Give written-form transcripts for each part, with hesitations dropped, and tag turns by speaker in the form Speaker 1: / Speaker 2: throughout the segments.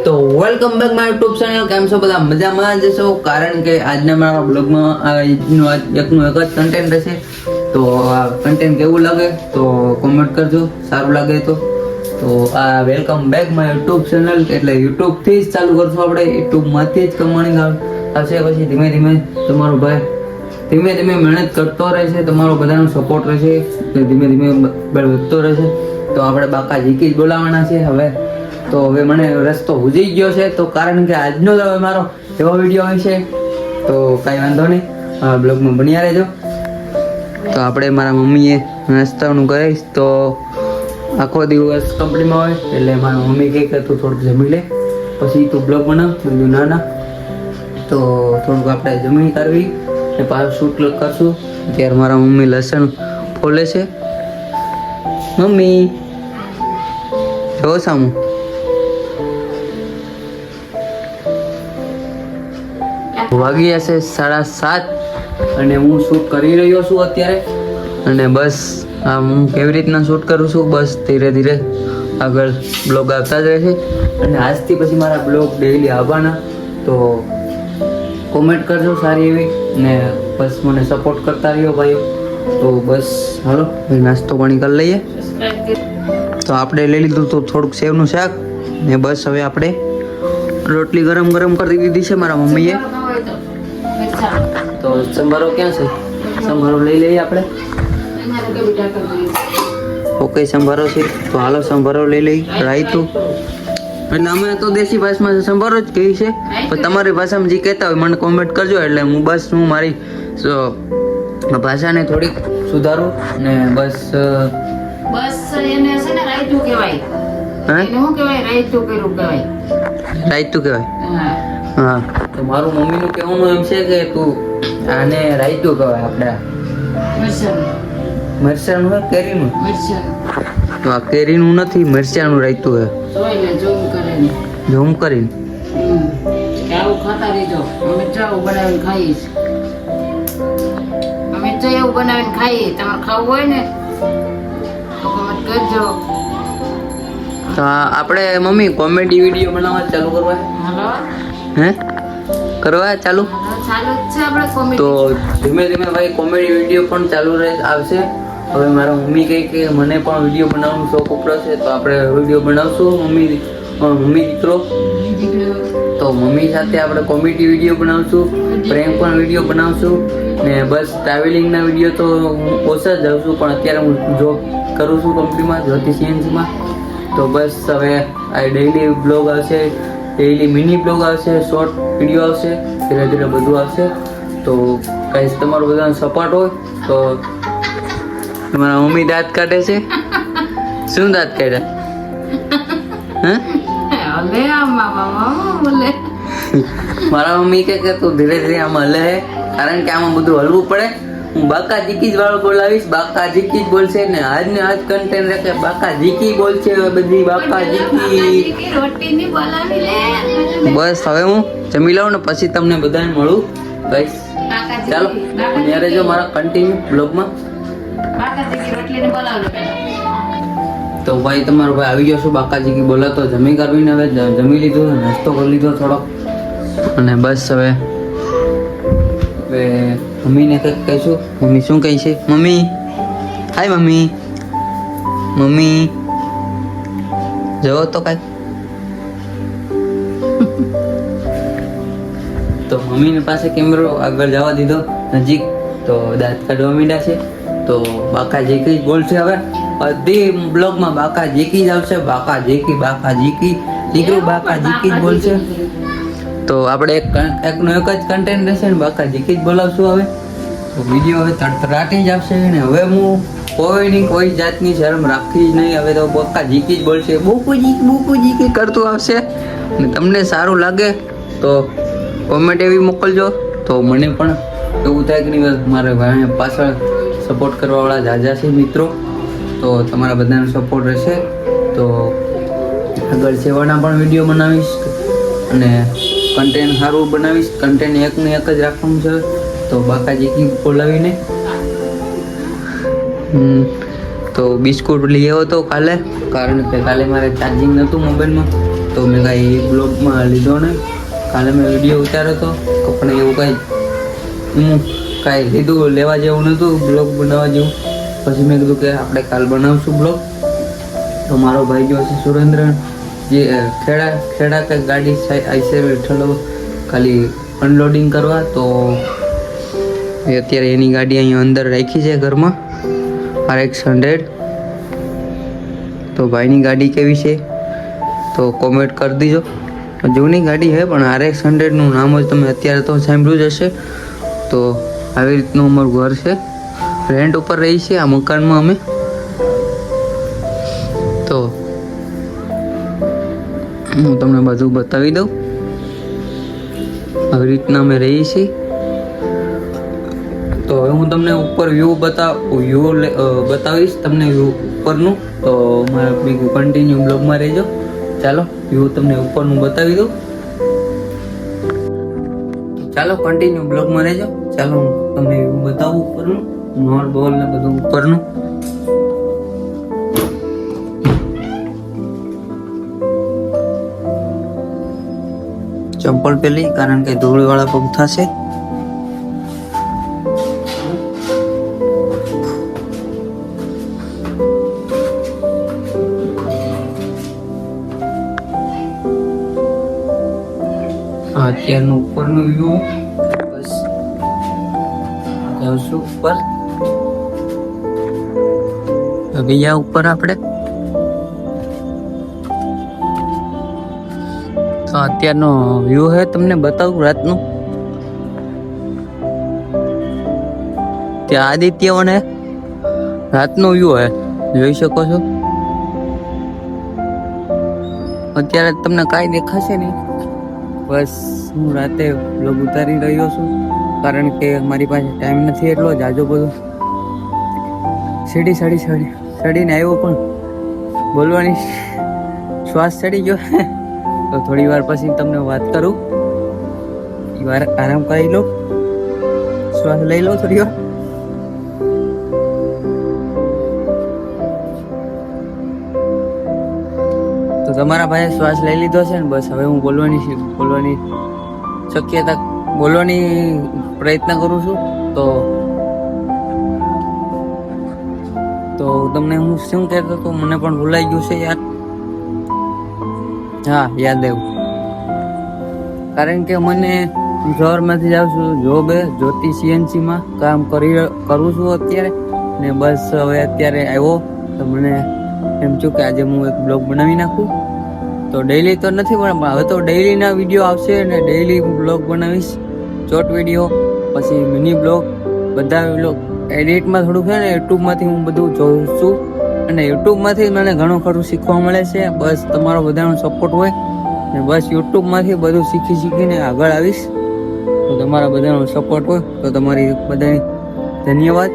Speaker 1: તો welcome back my YouTube channel. કેમ છો બધા? મજામાં જ છો? કારણ કે આજના મારા બ્લોગમાં એકનું એક જ કન્ટેન્ટ રહેશે. તો આ કન્ટેન્ટ કેવું લાગે તો કોમેન્ટ કરજો. સારું લાગે તો આ welcome back my YouTube channel. એટલે યુટ્યુબથી જ ચાલુ કરશું આપણે. યુટ્યુબમાંથી જ કમાણી આવશે. પછી ધીમે ધીમે તમારો ભાઈ ધીમે ધીમે મહેનત કરતો રહેશે. તમારો બધાનો સપોર્ટ રહેશે. ધીમે ધીમે વધતો રહેશે. તો આપણે બાકા જીકી જ બોલાવવાના છે હવે. તો હવે મને રસ્તો ઉજી ગયો છે. તો કારણ કે આજનો જ હવે મારો એવો વિડીયો હોય છે. તો કાંઈ વાંધો નહીં, બ્લોગમાં બન્યા રહેજો. તો આપણે મારા મમ્મીએ નાસ્તાનું કહીશ તો આખો દિવસ કંપનીમાં હોય એટલે મારા મમ્મી કહે કે તું થોડુંક જમી લે પછી તું બ્લોગ બનાવ. બીજું ના તો થોડુંક આપણે જમી કરવી ને પાછું શૂટ કરશું. ત્યારે મારા મમ્મી લસણ ફોલે છે. મમ્મી જો સામું વાગ્યા છે 7:30 અને હું શૂટ કરી રહ્યો છું અત્યારે. અને બસ આ હું કેવી રીતના શૂટ કરું છું, બસ ધીરે ધીરે આગળ બ્લોગ આવતા જ રહેશે. અને આજથી પછી મારા બ્લોગ ડેઈલી આવવાના. તો કોમેન્ટ કરજો સારી એવી ને બસ મને સપોર્ટ કરતા રહ્યો ભાઈઓ. તો બસ હાલો નાસ્તો પાણી કરી લઈએ. તો આપણે લઈ લીધું તો થોડુંક સેવનું શાક ને બસ હવે આપણે રોટલી ગરમ ગરમ કરી દીધી છે મારા મમ્મીએ. તો સંભારો ક્યાં છે? સંભારો લઈ લઈએ આપણે. ઓકે સંભારો છે તો હાલો સંભારો લઈ લઈ. રાયતું એટલે અમે તો દેશી ભાષામાં સંભારો જ કહી છે, પણ તમારી ભાષામાં જે કહેતા હોય મને કોમેન્ટ કરજો. એટલે હું મારી ભાષાને થોડીક સુધારું ને બસ
Speaker 2: એને છે ને રાયતું કહેવાય. એને શું કહેવાય? રાયતું કર્યું કહેવાય.
Speaker 1: રાયતું કહેવાય. હા તો મારું મમ્મીનું કહેવાનું એમ છે કે તું આને રાયતું કહેવાય. આપણે મરચાનું હોય કેરીનું? તો આ કેરીનું નથી, મરચાનું રાયતું હે. ઝૂમ કરીને
Speaker 2: આવું ખાતા રહેજો. અમે ચાવું બનાવીને ખાઈશ. અમે ચા એવું બનાવીને ખાઈએ. તમારે ખાવું હોય ને તો કોમેન્ટ કરજો.
Speaker 1: તો આપણે મમ્મી કોમેડી વિડીયો બનાવવા ચાલુ કરવા
Speaker 2: હાલો
Speaker 1: હે કરવા ચાલુ
Speaker 2: ચાલુ જ છે આપણે કોમેડી.
Speaker 1: તો ધીમે ધીમે ભાઈ કોમેડી વિડીયો પણ ચાલુ આવશે. હવે મારા મમ્મી કહે કે મને પણ વિડીયો બનાવવાનો શોખ ઉપડ્યો છે તો આપણે વિડીયો બનાવશું. મમ્મી દીકરો તો મમ્મી સાથે આપણે કોમેડી વિડીયો બનાવશું, પ્રેન્ક પણ વિડીયો બનાવશું ને બસ ટ્રાવેલિંગના વિડીયો તો હું ઓછા જ જાઉં છું. પણ અત્યારે હું જોબ કરું છું કંપનીમાં, જ્યોતિ સીએનસીમાં. તો બસ હવે આ ડેઈલી બ્લોગ આવશે, ડેઈલી મિની બ્લોગ આવશે, શોર્ટ વિડીયો આવશે, ધીરે ધીરે બધું આવશે. તો કાંઈ તમારો બધાનો સપોર્ટ હોય તો. તમારા મમ્મી દાંત કાઢે છે. શું દાંત કાઢ્યા? હે મારા મમ્મી કે તું ધીરે ધીરે આમાં હલે હે, કારણ કે આમાં બધું હલવું પડે. હું બાકા જીકી જ વાળો બોલાવીશ. બાકા જીકી જ બોલશે ને આજને આજ કન્ટેન્ટ રાખે. બાકા જીકી બોલશે બધી. બાકા જીકી. બસ હવે હું જમી લઉં ને પછી તમને બધાને મળું ગાઈસ. ચાલો ત્યારે જો મારા કન્ટિન્યુ બ્લોગમાં. તો ભાઈ તમારો ભાઈ આવી ગયો છું બાકાજી બોલાતો. જમી કરવીને હવે જમી લીધું, નાસ્તો કરી લીધો થોડો. અને બસ હવે મમ્મીને કંઈક કહીશું. મમ્મી શું કહી છે? Mummy hi mummy. મમ્મી જવો તો કાંઈ. તો મમ્મીને પાસે કેમેરો આગળ જવા દીધો નજીક. તો દાંત કાઢવા માંડ્યા છે. તો બાકા જીકી જ બોલશે હવે બધી બ્લોગમાં. બાકા જીકી જ આવશે. બાકા જીકી દીકરું બાકા જીકી જ બોલશે. તો આપણે એકનો એક જ કન્ટેન્ટ રહેશે ને બાકા જીકી જ બોલાવશું હવે. તો વિડીયો હવે તડતડાટી જ આવશે ને હવે હું કોઈ જાતની શરમ રાખી જ નહીં. હવે તો બાકા જીકી જ બોલશે. બુકુ જીકી કરતું આવશે. ને તમને સારું લાગે તો કોમેન્ટ એવી મોકલજો. તો મને પણ એવું થાય કે નહીં મારે ભાઈ પાછળ સપોર્ટ કરવાવાળા જાજા છે મિત્રો. તો તમારા બધાનો સપોર્ટ રહેશે તો આગળ સેવાના પણ વિડીયો બનાવીશ અને કન્ટેન્ટ સારું બનાવીશ. કન્ટેન્ટ એકને એક જ રાખવાનું છે. તો બાકાજી બોલાવીને તો બિસ્કુટ લઈ આવ્યો હતો કાલે, કારણ કે કાલે મારે ચાર્જિંગ નહોતું મોબાઈલમાં. તો મેં કાંઈ બ્લોગમાં લીધો ને. કાલે મેં વિડીયો ઉતાર્યો હતો પણ એવું કાંઈ હું કાંઈ લીધું લેવા જેવું નહોતું બ્લોગ બનાવવા જેવું. પછી મેં કીધું કે આપણે કાલ બનાવશું બ્લોગ. તો મારો ભાઈ ગયો છે સુરેન્દ્ર જે ખેડા કંઈક ગાડી આઈસે ઠેલો ખાલી અનલોડિંગ કરવા. તો અત્યારે એની ગાડી અહીંયા અંદર રાખી છે ઘરમાં RX 100. તો ભાઈની ગાડી કેવી છે તો કોમેન્ટ કરી દીજો. જૂની ગાડી છે પણ RX 100 નું નામ જ તમે અત્યારે તો સાંભળ્યું જ હશે. તો આવી રીતનું અમારું ઘર છે. રેન્ટ ઉપર રહી છે આ મકાનમાં અમે. તો હું તમને બધું બતાવી દઉં. આવી રીતના અમે રહીએ છીએ. તો હવે હું તમને ઉપર વ્યૂ બતાવીશ તમને વ્યૂ ઉપરનું. તો મારા બીજું કન્ટિન્યુ બ્લોગમાં રહેજો. ચાલો વ્યૂ તમને ઉપરનું બતાવી દઉં. ચાલો કન્ટિન્યુ બ્લોગમાં રહેજો. ચાલો હું તમને વ્યૂ બતાવું ઉપરનું નોર બોલ ને બધું ઉપરનું. ચંપલ પહેલી કારણ કે ધૂળવાળા પગ થશે. અત્યારનું ઉપરનું વ્યૂ. બસ જાઉં ઉપર. બીજા ઉપર આપણે તો અત્યારનો વ્યૂ હે તમને બતાવું રાતનું. ત્યાં આદિત્ય અને રાતનો વ્યૂ હે જોઈ શકો છો. અત્યારે તમને કાંઈ દેખાશે નહીં. બસ હું રાતે બ્લોગ ઉતારી રહ્યો છું કારણ કે મારી પાસે ટાઈમ નથી એટલો જાજો બધો. ચડીને આવ્યો પણ બોલવાની શ્વાસ ચડી ગયો. તો થોડી વાર પછી તમને વાત કરું. એ વાર આરામ કરી લો, શ્વાસ લઈ લો થોડી વાર. તો તમારા ભાઈએ શ્વાસ લઈ લીધો છે ને. બસ હવે હું બોલવાની પ્રયત્ન કરું છું. તો તમને હું શું કહેતો હતો મને પણ ભૂલાઈ ગયું છે યાર. હા યાદ આવ્યું. કારણ કે મને શહેરમાંથી જાઉં છું જોબે જ્યોતિ CNC માં કામ કરું છું અત્યારે ને. બસ હવે અત્યારે આવ્યો તો મને એમ થયું કે આજે હું એક બ્લોગ બનાવી નાખું. તો ડેઈલી તો નથી પણ હવે તો ડેઈલીના વિડીયો આવશે ને ડેઈલી હું બ્લોગ બનાવીશ. શોર્ટ વિડીયો પછી મિની બ્લોગ બધા બ્લોગ એડિટમાં થોડુંક છે ને યુટ્યુબમાંથી હું બધું જોઉં છું અને યુટ્યુબમાંથી મને ઘણું ખરું શીખવા મળે છે. બસ તમારો બધાનો સપોર્ટ હોય ને બસ યુટ્યુબમાંથી બધું શીખીને આગળ આવીશ. તો તમારા બધાનો સપોર્ટ હોય તો તમારી બધાની ધન્યવાદ.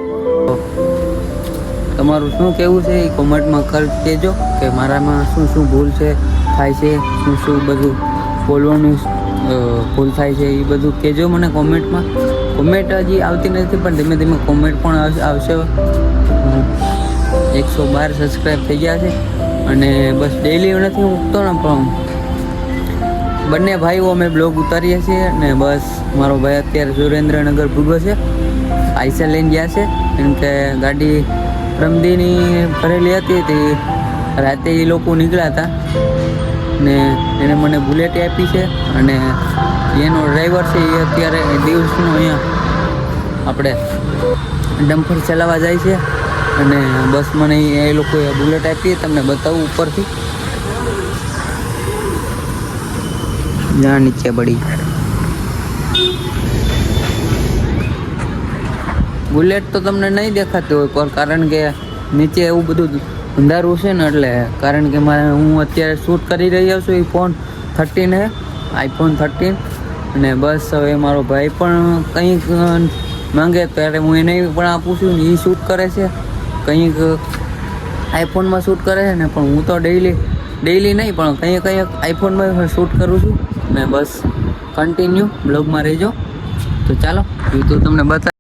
Speaker 1: તમારું શું કહેવું છે એ કોમેન્ટમાં કહેજો કે મારામાં શું ભૂલ થાય છે, શું બધું બોલવાનું ભૂલ થાય છે એ બધું કહેજો મને કોમેન્ટમાં. કોમેન્ટ હજી આવતી નથી પણ ધીમે ધીમે કોમેન્ટ પણ આવશે. 112 સબસ્ક્રાઈબ થઈ ગયા છે અને બસ ડેઈલી નથી મૂકતો ને પણ બંને ભાઈઓ અમે બ્લોગ ઉતારીએ છીએ ને. બસ મારો ભાઈ અત્યારે સુરેન્દ્રનગર ભૂગો છે, આઈસા લઈને ગયા છે કેમ કે ગાડી રમદીની ભરેલી હતી તે રાતે એ લોકો નીકળ્યા હતા ને એને મને બુલેટ આપી છે અને એનો ડ્રાઈવર છે એ અત્યારે દિવસનો અહીંયા આપણે ડમ્પર ચલાવવા જાય છે અને બસ મને એ લોકોએ બુલેટ આપી. તમને બતાવું ઉપરથી. જ્યાં નીચે પડી બુલેટ તો તમને નહીં દેખાતી હોય પણ કારણ કે નીચે એવું બધું અંધારું છે ને એટલે. કારણ કે હું અત્યારે શૂટ કરી રહ્યો છું. એ iPhone 13 છે, iPhone 13 અને બસ હવે મારો ભાઈ પણ કંઈક માંગે ત્યારે હું એને પણ આપું છું ને. એ શૂટ કરે છે કંઈક આઈફોનમાં શૂટ કરે છે ને પણ હું તો ડેઈલી નહીં પણ કંઈક આઈફોનમાં શૂટ કરું છું ને. બસ કન્ટિન્યુ બ્લોગમાં રહેજો. તો ચાલો તો તમને બતા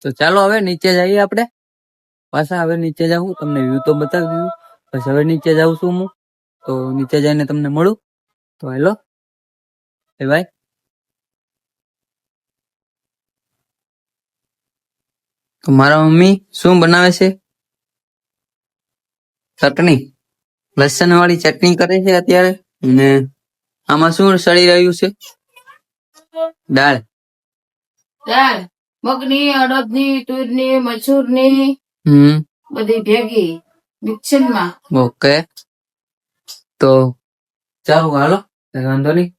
Speaker 1: તો ચાલો હવે નીચે જઈએ આપણે પાછા. હવે નીચે જાઉં, તમને વ્યૂ તો બતાવી દીધું. બસ હવે નીચે જાઉં છું હું. તો નીચે જઈને તમને મળું. તો હેલો એ ભાઈ. તો મારા મમ્મી શું બનાવે છે? ચટણી, લસણ વાળી ચટણી કરે છે અત્યારે. અને આમાં શું સડી રહ્યું છે? દાળ.
Speaker 2: દાળ મગની, અડદની, તુરની, મસૂરની, બધી ભેગી મિક્સરમાં.
Speaker 1: ઓકે, તો ચાલો હાલો, કઈ વાંધો નહીં.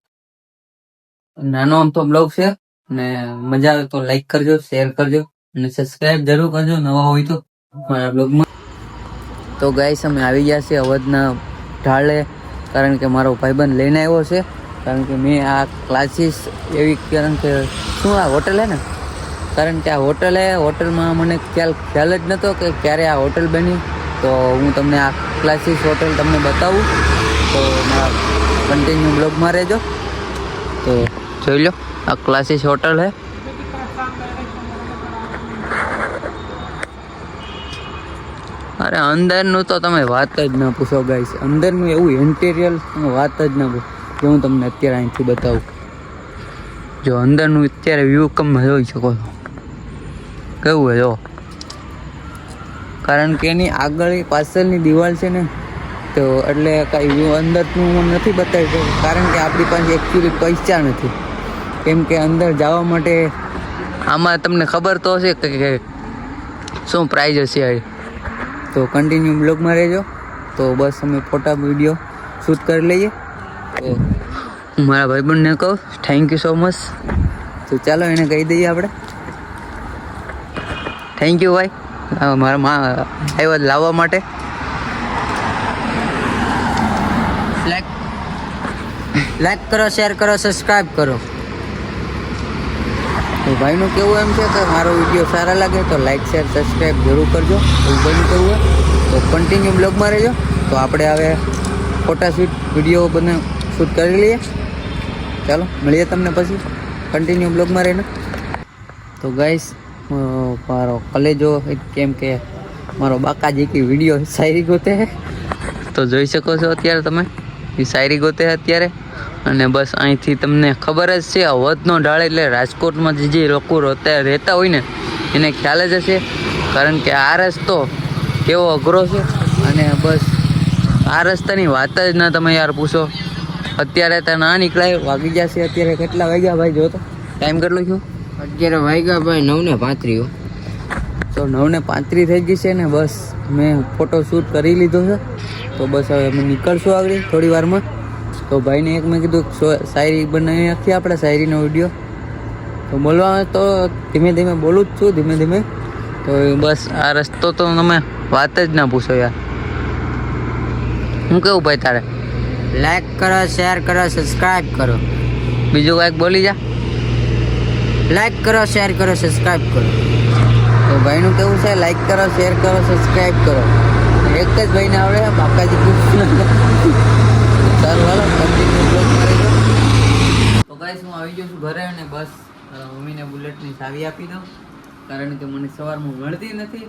Speaker 1: નાનો આમ તો બ્લોગ છે, ને મજા આવે તો લાઈક કરજો, શેર કરજો અને સબસ્ક્રાઇબ જરૂર કરજો નવા હોય તો મારા બ્લોગમાં. તો ગાઈસ અમે આવી ગયા છે અવધના ઢાળે, કારણ કે મારો ભાઈબંધ લઈને આવ્યો છે. કારણ કે મેં આ ક્લાસીસ એવી, કારણ કે શું આ હોટલ હે ને, કારણ કે આ હોટલ હે, હોટલમાં મને ખ્યાલ જ નહોતો કે ક્યારે આ હોટલ બની. તો હું તમને આ ક્લાસીસ હોટલ તમને બતાવું. તો મારા કન્ટિન્યુ બ્લોગમાં રહેજો. તો જોઈ લો, આ ક્લાસીસ હોટલ હે. અરે અંદરનું તો તમે વાત જ ના પૂછો ગાઈસ. અંદરનું એવું ઇન્ટિરિયર તમે વાત જ ના પૂછો, કે હું તમને અત્યારે અહીંથી બતાવું. જો અંદરનું અત્યારે વ્યૂ તમે જોઈ શકો છો કેવું હે જો. કારણ કે એની આગળ પાછળની દિવાલ છે ને, તો એટલે કાંઈ વ્યૂ અંદરનું હું નથી બતાવી શકું. કારણ કે આપણી પાસે એકચ્યુઅલી પૈસા નથી. કેમ કે અંદર જવા માટે આમાં તમને ખબર તો હશે કે શું પ્રાઇઝ હશે. તો કન્ટિન્યુ બ્લોગમાં રહેજો. તો બસ અમે ફોટા વિડીયો શૂટ કરી લઈએ. તો હું મારા ભાઈબંધને કહું થેન્ક યુ સો મચ. તો ચાલો એને કહી દઈએ આપણે થેન્ક યુ ભાઈ, મારા માં આવ્યા લાવવા માટે. લાઈક કરો, શેર કરો, સબસ્ક્રાઈબ કરો. તો ભાઈનું કેવું એમ છે કે મારો વિડીયો સારા લાગે તો લાઈક, શેર, સબસ્ક્રાઈબ જરૂર કરજો. એવું ભાઈનું કેવું હોય તો કન્ટિન્યુ બ્લોગમાં રહેજો. તો આપણે હવે ફોટા વિડીયો બંને શૂટ કરી લઈએ. ચાલો મળીએ તમને પછી કન્ટિન્યુ બ્લોગમાં રહીને. તો ગાઈસ મારો કલેજો, કેમ કે મારો બાકાજી કી વિડીયો શાયરી ગોતે હે. તો જોઈ શકો છો અત્યારે તમે એ શાયરી ગોતે અત્યારે. અને બસ અહીંથી તમને ખબર જ છે, અવધનો ઢાળ એટલે રાજકોટમાં જે લોકો રહેતા હોય ને એને ખ્યાલ જ હશે. કારણ કે આ રસ્તો કેવો અઘરો છે. અને બસ આ રસ્તાની વાત જ ના તમે યાર પૂછો. અત્યારે તો ના નીકળાય, વાગી ગયા છે અત્યારે. કેટલા વાગ્યા ભાઈ? જો તો ટાઈમ કેટલો થયો?
Speaker 3: અત્યારે વાગ્યા ભાઈ 9:35.
Speaker 1: તો 9:35 થઈ ગઈ છે ને. બસ મેં ફોટો શૂટ કરી લીધો છે. તો બસ હવે અમે નીકળશું આગળ થોડી વારમાં. તો ભાઈને એક મેં કીધું શાયરી બનાવી નાખીએ આપણે, શાયરીનો વિડીયો. તો બોલવા તો ધીમે ધીમે બોલું જ છું, ધીમે ધીમે. તો બસ આ રસ્તો તો તમે વાત જ ના પૂછો યાર. હું કેવું ભાઈ તારે?
Speaker 3: લાઈક કરો, શેર કરો, સબસ્ક્રાઇબ કરો.
Speaker 1: બીજું કાંઈક બોલી જા.
Speaker 3: લાઈક કરો, શેર કરો, સબસ્ક્રાઇબ કરો.
Speaker 1: તો ભાઈનું કેવું છે લાઈક કરો, શેર કરો, સબસ્ક્રાઇબ કરો. એક જ ભાઈને આવડે બાકાજી કૃષ્ણ. સારું હાલો કન્ટિન્યુ બ્લોગમાં રહેજો. તો ગાઈસ હું આવી ગયો છું ઘરે. અને બસ મમ્મીને બુલેટની ચાવી આપી દઉં, કારણ કે મને સવારમાં મળતી નથી.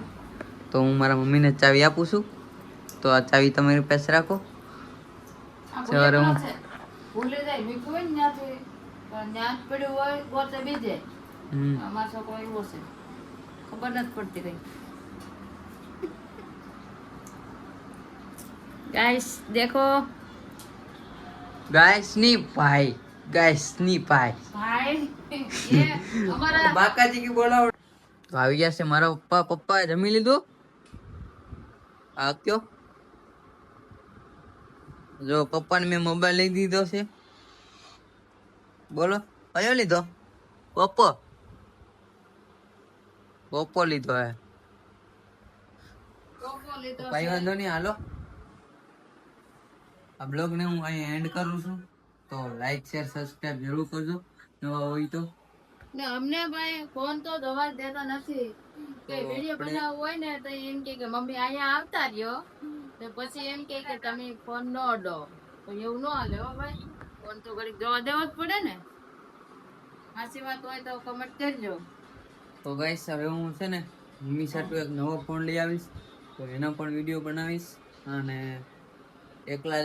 Speaker 1: તો હું મારા મમ્મીને ચાવી આપું છું. તો આ ચાવી તમારી પાસે રાખો. સવારે હું
Speaker 2: ભૂલી જાય મીઠું હોય ને ત્યાંથી પણ ત્યાં જ પડ્યું હોય ગોતે બીજે. અમારો છોકરો એવો છે, ખબર નથી પડતી કઈ. ગાઈસ દેખો,
Speaker 1: ગાયસની ભાઈ, ગાયસની ભાઈ
Speaker 2: ભાઈ એ અમારા
Speaker 1: બાકાજી કી બોલાવો. તો આવી ગયા છે મારા પપ્પા. પપ્પા જમી લીધું? આ કયો જો પપ્પાને મેં મોબાઈલ લઈ દીધો છે. બોલો કયો લીધો? ઓપ્પો. ઓપ્પો લીધો હે.
Speaker 2: કોકો લીધો
Speaker 1: કઈ
Speaker 2: છે.
Speaker 1: વાંધો નહીં, હાલો આ બ્લોગ ને હું અહીં એન્ડ કરું છું. તો લાઈક, શેર, સબસ્ક્રાઇબ જરૂર કરજો નવા હોય તો.
Speaker 2: ને અમને ભાઈ ફોન તો દવા દેતા નથી. કે
Speaker 1: તો
Speaker 2: વિડીયો
Speaker 1: આપણે-
Speaker 2: બનાવવો હોય ને તો એમ કે મમ્મી અહીંયા આવતા રહ્યો, તો પછી એમ કે તમે ફોન ન અડો. તો એવું ન હાલે હો ભાઈ. ફોન તો ઘડીક જવા દેવો જ પડે ને. સાચી વાત હોય તો કમેન્ટ કરજો.
Speaker 1: તો ગાઈસ હવે હું છે ને મમ્મી સાથે એક નવો ફોન લઈ આવીશ, તો એનો પણ વિડીયો બનાવીશ. અને એકલા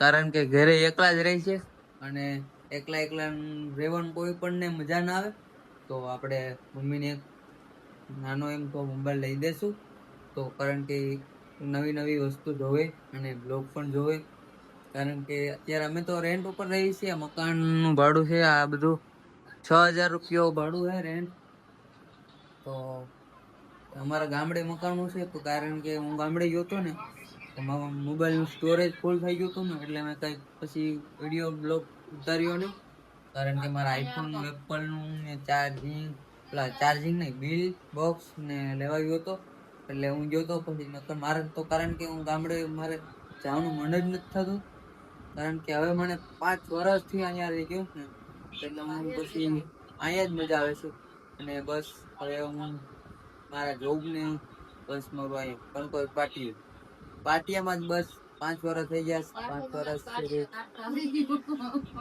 Speaker 1: કારણ કે ઘરે એકલા જ રહી છે અને એકલા એકલા રહેવાનું કોઈ પણ ને મજા ના આવે, તો આપણે મમ્મીને એક નાનો એમ તો મોબાઈલ લઈ દેશું. તો કારણ કે નવી નવી વસ્તુ જોવે અને બ્લોગ પણ જોવે. કારણ કે અત્યારે અમે તો રેન્ટ ઉપર રહીએ છીએ, મકાનનું ભાડું છે આ બધું 6,000 રૂપિયા ભાડું છે રેન્ટ. તો અમારા ગામડે મકાનું છે, તો કારણ કે હું ગામડે ગયો હતો ને તો મારા મોબાઈલનું સ્ટોરેજ ફૂલ થઈ ગયું હતું ને, એટલે મેં કઈ પછી વિડીયો બ્લોગ ઉતાર્યો નહીં. કારણ કે મારા આઈફોન એપલનું ને ચાર્જિંગ નહીં, બિલ બોક્સ ને લેવાયું હતો, એટલે હું ગયો તો પછી નકર મારે તો, કારણ કે હું ગામડે મારે જવાનું મન જ નથી થતું. કારણ કે હવે મને 5 વર્ષથી અહીંયા રહી ગયો ને, એટલે હું પછી અહીંયા જ મજા આવે છે. અને બસ હવે હું મારા જોબ ને બસ મારું અહીંયા કંકોઈ પાટિયામાં જ બસ 5 વર્ષ થઈ ગયા. 5 વર્ષ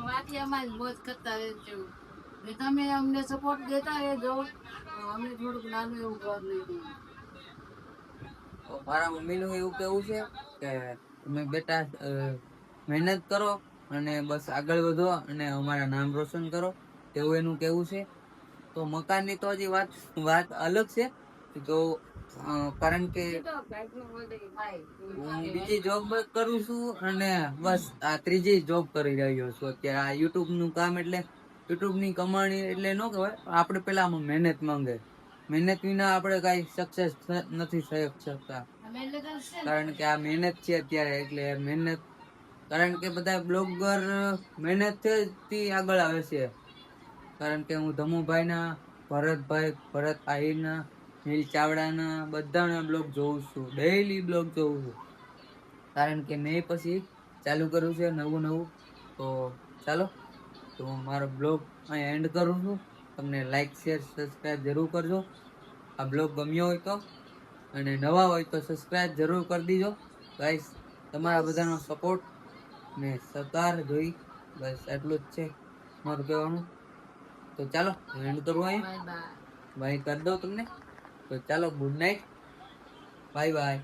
Speaker 2: વાટિયામાં જ મોજ કરતા રહેજો. ને તમે અમને સપોર્ટ દેતા રહેજો, તો અમે થોડુંક નાનું એવું ઘર લઈ દઈએ.
Speaker 1: મારા મમ્મીનું એવું કેવું છે કે તમે બેટા મહેનત કરો અને બસ આગળ વધો અને અમારા નામ રોશન કરો, તેવું એનું કેવું છે. તો મકાનની તો હજી વાત અલગ છે. તો કારણ કે હું બીજી જોબ કરું છું અને બસ આ ત્રીજી જોબ કરી રહ્યો છું અત્યારે. આ યુટ્યુબ નું કામ એટલે યુટ્યુબ ની કમાણી એટલે ન કહેવાય, આપણે પેલા આમાં મહેનત માંગે. મહેનત વિના આપણે કઈ સક્સેસ નથી થઈ શકતા. કારણ કે આ મહેનત છે અત્યારે, એટલે મહેનત. કારણ કે બધા બ્લોગર મહેનત થી આગળ આવે છે. કારણ કે હું ધમુભાઈના, ભરત આહિરના, નીલ ચાવડાના બધાના બ્લોગ જોઉં છું, ડેઈલી બ્લોગ જોઉં છું. કારણ કે મેં પછી ચાલુ કર્યું છે નવું. તો ચાલો, તો હું મારો બ્લોગ અહીં એન્ડ કરું છું. તમને લાઈક શેર સબસ્ક્રાઈબ જરૂર કરજો. આ બ્લોગ ગમ્યો હોય તો, અને નવા હોય તો સબસ્ક્રાઈબ જરૂર કરી દીજો ગાઈસ. તમારા બધાનો સપોર્ટ ને સહકાર જોઈ, બસ એટલું જ છે મારું કહેવાનું. તો ચાલો એન્ડ કરું અહીંયા, બાય કરી દઉં તમને. તો ચાલો, ગુડ નાઇટ, બાય બાય.